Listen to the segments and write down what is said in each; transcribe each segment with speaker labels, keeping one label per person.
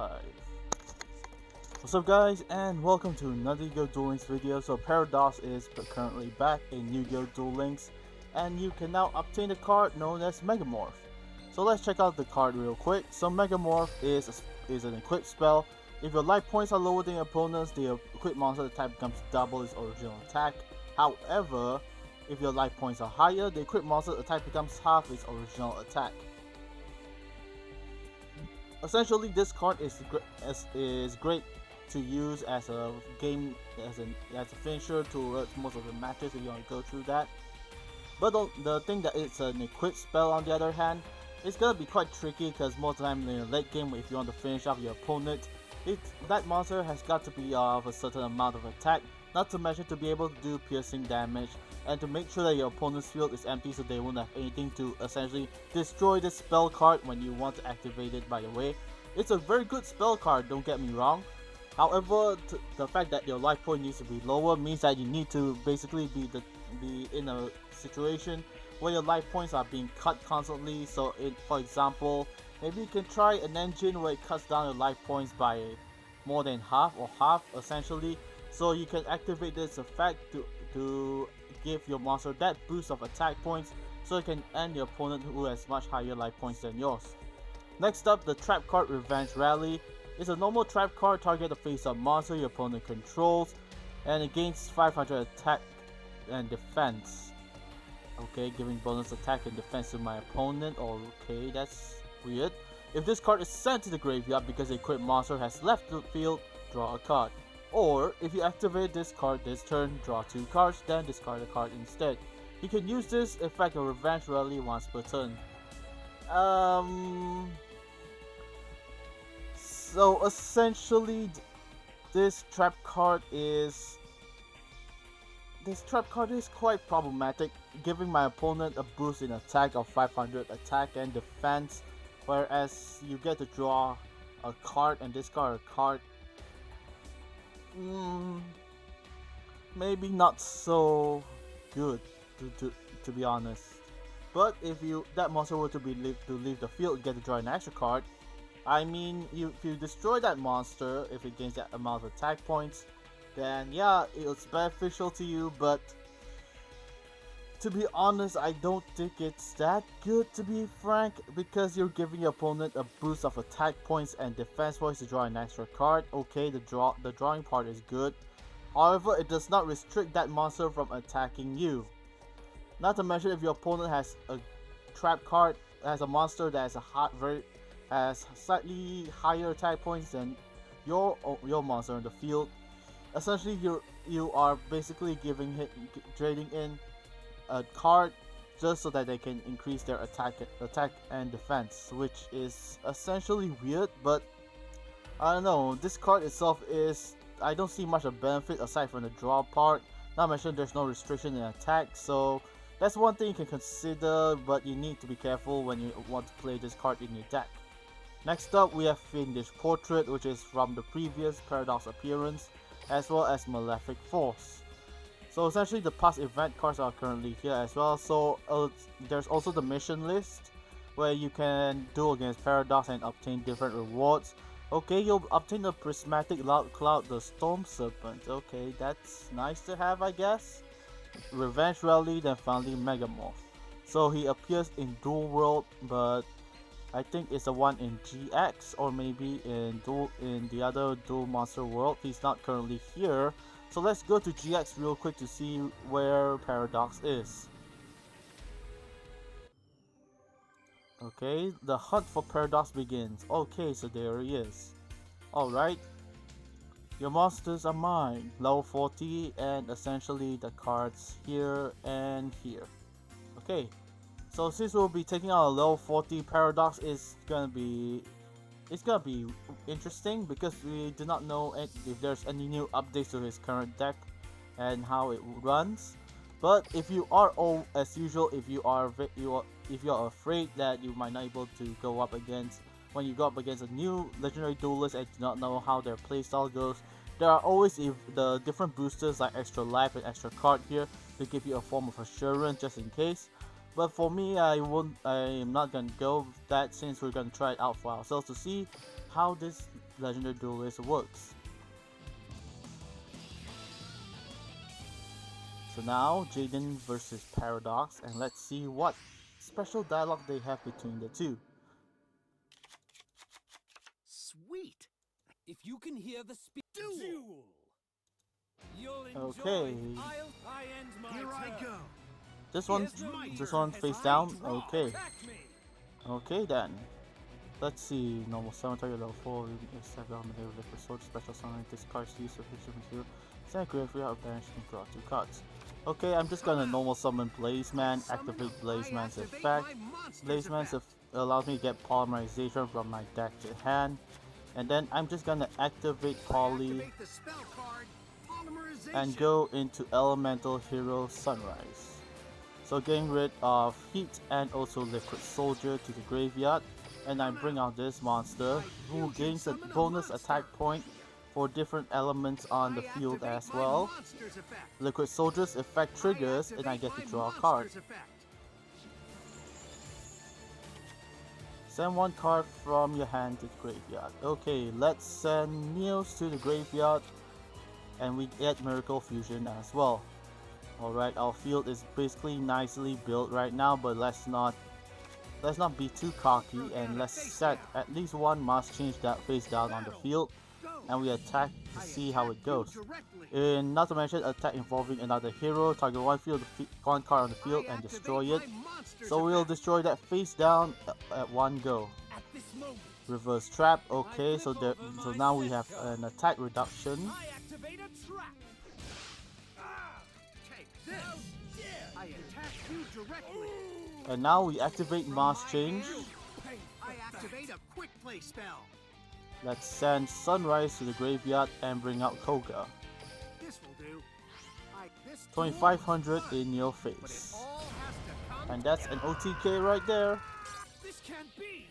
Speaker 1: 5. What's up guys, and welcome to another YuGiOh Duel Links video. So Paradox is currently back in YuGiOh Duel Links, and you can now obtain a card known as Megamorph. So let's check out the card real quick. So Megamorph is an equipped spell. If your life points are lower than your opponent's, the equipped monster attack becomes double its original attack. However, if your life points are higher, the equipped monster attack becomes half its original attack. Essentially, this card is great to use as a finisher to most of the matches if you want to go through that. But the thing that it's an equipped spell, on the other hand, it's gonna be quite tricky because most of the time in the late game, if you want to finish off your opponent, that monster has got to be of a certain amount of attack, not to mention to be able to do piercing damage, and to make sure that your opponent's field is empty so they won't have anything to essentially destroy this spell card when you want to activate it. By the way, it's a very good spell card, don't get me wrong. However, the fact that your life point needs to be lower means that you need to basically be in a situation where your life points are being cut constantly. So for example, maybe you can try an engine where it cuts down your life points by more than half essentially, so you can activate this effect to give your monster that boost of attack points so it can end your opponent who has much higher life points than yours. Next up, the trap card Revenge Rally. It's a normal trap card, target a face-up monster your opponent controls, and it gains 500 attack and defense. Okay, giving bonus attack and defense to my opponent. Okay, that's weird. If this card is sent to the graveyard because the equipped monster has left the field, draw a card. Or, if you activate this card this turn, draw 2 cards, then discard a card instead. You can use this effect of Revenge Rally once per turn. So essentially, this trap card is quite problematic, giving my opponent a boost in attack of 500 attack and defense, whereas you get to draw a card and discard a card. Maybe not so good to be honest. But if that monster were to leave the field, you get to draw an extra card. I mean, if you destroy that monster, if it gains that amount of attack points, then yeah, it's beneficial to you, but to be honest, I don't think it's that good, to be frank, because you're giving your opponent a boost of attack points and defense points to draw an extra card. Okay, the drawing part is good. However, it does not restrict that monster from attacking you. Not to mention, if your opponent has a trap card, has a monster that has slightly higher attack points than your monster in the field, essentially you are basically trading in a card just so that they can increase their attack and defense, which is essentially weird. But I don't know, this card itself I don't see much of benefit aside from the draw part. Not mentioned there's no restriction in attack, so that's one thing you can consider, but you need to be careful when you want to play this card in your deck. Next up, we have Fiendish Portrait, which is from the previous Paradox appearance, as well as Malefic Force. So essentially, the past event cards are currently here as well. So there's also the mission list, where you can duel against Paradox and obtain different rewards. Okay, you'll obtain the Prismatic Loud Cloud, the Storm Serpent. Okay, that's nice to have, I guess. Revenge Rally, then finally Megamorph. So he appears in Duel World, but I think it's the one in GX, or maybe in the other Duel Monster World. He's not currently here, so let's go to GX real quick to see where Paradox is. Okay, the hunt for Paradox begins. Okay, so there he is. Alright, your monsters are mine, level 40, and essentially the cards here and here. Okay. So since we'll be taking out a level 40 Paradox, it's gonna be interesting because we do not know if there's any new updates to his current deck and how it runs. But if you are as usual, if you are afraid that you might not be able to go up against when you go up against a new legendary duelist and do not know how their playstyle goes, there are always the different boosters like extra life and extra card here to give you a form of assurance just in case. But for me, I am not gonna go with that, since we're gonna try it out for ourselves to see how this Legendary Duelist works. So now, Jaden versus Paradox, and let's see what special dialogue they have between the two.
Speaker 2: Sweet! If you can hear the duel! You'll enjoy.
Speaker 1: Okay.
Speaker 2: I end my Here turn. I go.
Speaker 1: This one face down. Okay. Okay then. Let's see. Normal summon target level 4. Except element of liquid sword. Special summon. Discards use of material. Send graveyard or banish can draw 2 cards. Okay, I'm just gonna normal summon Blazeman. Activate Blazeman's effect. Blazeman's allows me to get polymerization from my deck to hand. And then I'm just gonna activate Poly and go into Elemental Hero Sunrise. So getting rid of Heat and also Liquid Soldier to the graveyard. And I bring out this monster who gains a bonus attack point for different elements on the field as well. Liquid Soldier's effect triggers and I get to draw a card. Send 1 card from your hand to the graveyard. Okay, let's send Neos to the graveyard and we get Miracle Fusion as well. Alright, our field is basically nicely built right now, but let's not be too cocky and let's set at least 1 Mask Change that face down on the field and we attack to see how it goes. Not to mention attack involving another hero, target 1 card on the field and destroy it. So we'll destroy that face down at 1 go. Reverse trap. Okay, so now we have an attack reduction. And now we activate Mask Change.
Speaker 2: I activate a quick play spell.
Speaker 1: Let's send Sunrise to the graveyard and bring out Koga.
Speaker 2: This will do.
Speaker 1: 2500 in your face. And that's an OTK right there.
Speaker 2: This can't be.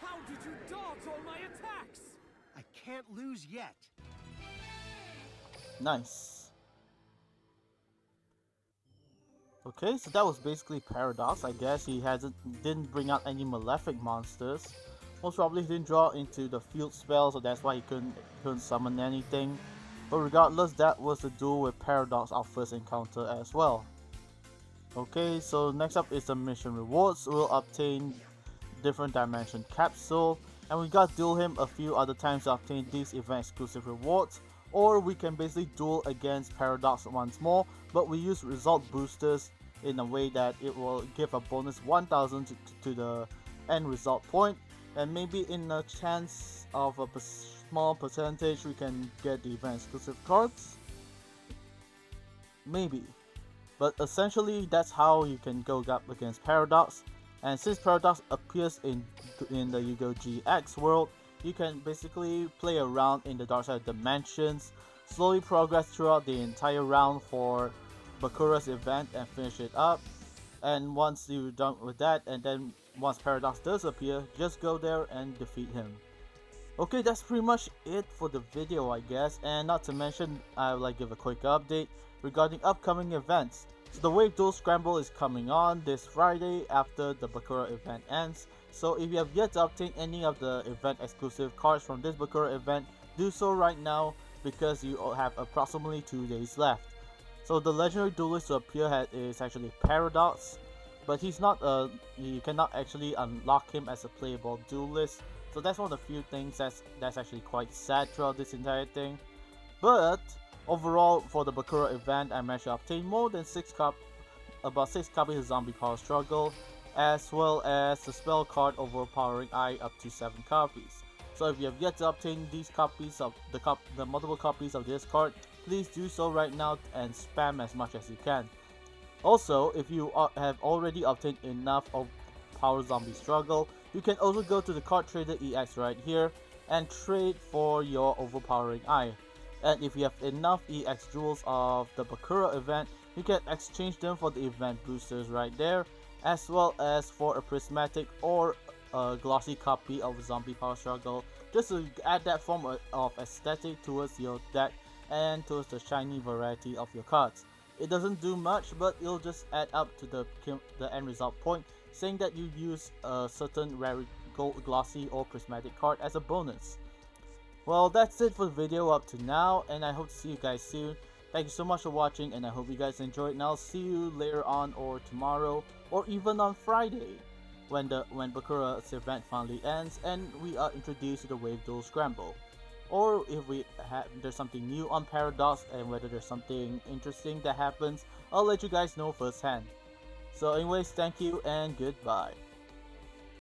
Speaker 2: How did you dodge all my attacks? I can't lose yet.
Speaker 1: Nice. Okay, so that was basically Paradox. I guess he didn't bring out any Malefic monsters. Most probably he didn't draw into the field spell, so that's why he couldn't summon anything. But regardless, that was the duel with Paradox, our first encounter as well. Okay, so next up is the mission rewards. We'll obtain different dimension capsule, and we got duel him a few other times to obtain these event exclusive rewards. Or we can basically duel against Paradox once more, but we use result boosters in a way that it will give a bonus 1000 to the end result point, and maybe in a chance of a small percentage we can get the event exclusive cards. Maybe. But essentially that's how you can go up against Paradox. And since Paradox appears in the YuGiOh GX world, you can basically play around in the dark side dimensions, slowly progress throughout the entire round for Bakura's event and finish it up. And once you're done with that, and then once Paradox does appear, just go there and defeat him. Okay, that's pretty much it for the video, I guess. And not to mention, I would like to give a quick update regarding upcoming events. So the Wave Duel Scramble is coming on this Friday after the Bakura event ends. So if you have yet to obtain any of the event exclusive cards from this Bakura event, do so right now because you have approximately 2 days left. So the legendary duelist to appear is actually Paradox, but he's not you cannot actually unlock him as a playable duelist. So that's one of the few things that's actually quite sad throughout this entire thing. But overall, for the Bakura event, I managed to obtain more than about 6 copies of Zombie Power Struggle, as well as the spell card Overpowering Eye up to 7 copies. So if you have yet to obtain these copies of the multiple copies of this card, please do so right now and spam as much as you can. Also, if you have already obtained enough of Power Zombie Struggle, you can also go to the Card Trader EX right here and trade for your Overpowering Eye. And if you have enough EX jewels of the Bakura event, you can exchange them for the event boosters right there, as well as for a prismatic or a glossy copy of Zombie Power Struggle, just to add that form of aesthetic towards your deck and towards the shiny variety of your cards. It doesn't do much, but it'll just add up to the end result point, saying that you use a certain rare gold glossy or prismatic card as a bonus. Well, that's it for the video up to now, and I hope to see you guys soon. Thank you so much for watching, and I hope you guys enjoyed, and I'll see you later on, or tomorrow, or even on Friday, when Bakura's event finally ends, and we are introduced to the Wave Duel Scramble. Or if there's something new on Paradox, and whether there's something interesting that happens, I'll let you guys know firsthand. So anyways, thank you, and goodbye.